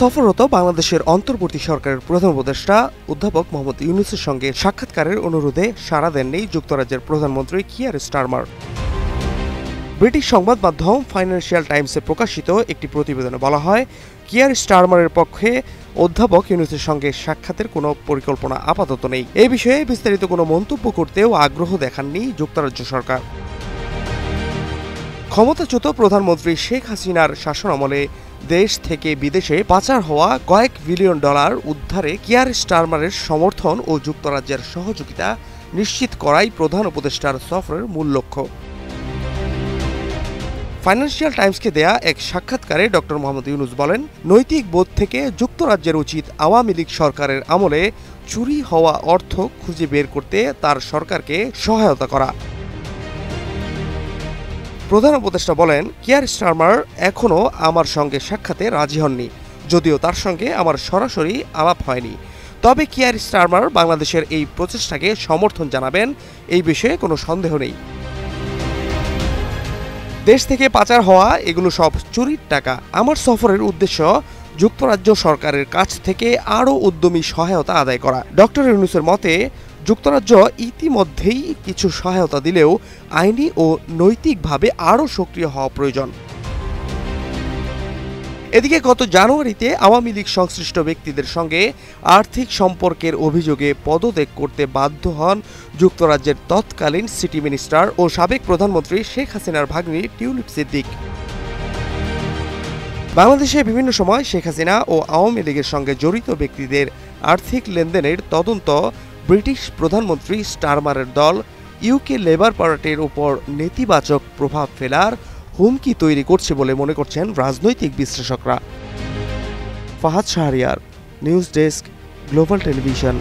সফররত বাংলাদেশের অন্তর্বর্তী সরকারের প্রধান উপদেষ্টা অধ্যাপক মোহাম্মদ ইউনূসের সঙ্গে সাক্ষাৎকারের অনুরোধে সাড়া দেননি যুক্তরাজ্যের প্রধানমন্ত্রী কিয়ার স্টারমার। ব্রিটিশ সংবাদ মাধ্যম ফাইন্যান্সিয়াল টাইমসে প্রকাশিত একটি প্রতিবেদনে বলা হয়, কিয়ার স্টারমারের পক্ষে অধ্যাপক ইউনূসের সঙ্গে সাক্ষাতের কোনো পরিকল্পনা আপাতত নেই। এই বিষয়ে বিস্তারিত কোনো মন্তব্য করতেও আগ্রহ দেখাননি যুক্তরাজ্য সরকার। ক্ষমতাচ্যুত প্রধানমন্ত্রী শেখ হাসিনার শাসনামলে দেশ থেকে বিদেশে পাচার হওয়া কয়েক বিলিয়ন ডলার উদ্ধারে কিয়ার স্টারমারের সমর্থন ও যুক্তরাজ্যের সহযোগিতা নিশ্চিত করাই প্রধান উপদেষ্টার সফরের মূল লক্ষ্য। ফাইন্যান্সিয়াল টাইমসকে দেয়া এক সাক্ষাৎকারে ড. মোহাম্মদ ইউনূস বলেন, নৈতিক বোধ থেকে যুক্তরাজ্যের উচিত আওয়ামী লীগ সরকারের আমলে চুরি হওয়া অর্থ খুঁজে বের করতে তার সরকারকে সহায়তা করা। প্রধান উপদেষ্টা বলেন, কিয়ার স্টারমার এখনও আমার সঙ্গে সাক্ষাতে রাজি হননি, যদিও তার সঙ্গে আমার সরাসরি আলাপ হয়নি। তবে কিয়ার স্টারমার বাংলাদেশের এই প্রচেষ্টাকে সমর্থন জানাবেন, এই বিষয়ে কোনো সন্দেহ নেই। দেশ থেকে পাচার হওয়া এগুলো সব চুরির টাকা। আমার সফরের উদ্দেশ্য যুক্তরাজ্য সরকারের কাছ থেকে আরও উদ্যমী সহায়তা আদায় করা। ড. ইউনূসের মতে, যুক্তরাজ্য ইতিমধ্যেই কিছু সহায়তা দিলেও আইনি ও নৈতিকভাবে আরও সক্রিয় হওয়া প্রয়োজন। এদিকে গত জানুয়ারিতে আওয়ামী লীগ সংশ্লিষ্ট ব্যক্তিদের সঙ্গে আর্থিক সম্পর্কের অভিযোগে পদত্যাগ করতে বাধ্য হন যুক্তরাজ্যের তৎকালীন সিটি মিনিস্টার ও সাবেক প্রধানমন্ত্রী শেখ হাসিনার ভাগ্নি টিউলিপ সিদ্দিক। বাংলাদেশে বিভিন্ন সময় শেখ হাসিনা ও আওয়ামী লীগের সঙ্গে জড়িত ব্যক্তিদের আর্থিক লেনদেনের তদন্ত ব্রিটিশ প্রধানমন্ত্রী স্টারমারের দল ইউকে লেবার পার্টির উপর নেতিবাচক প্রভাব ফেলার হুমকি তৈরি করছে বলে মনে করছেন রাজনৈতিক বিশ্লেষকরা। Fahad Shahriar, news desk, global television.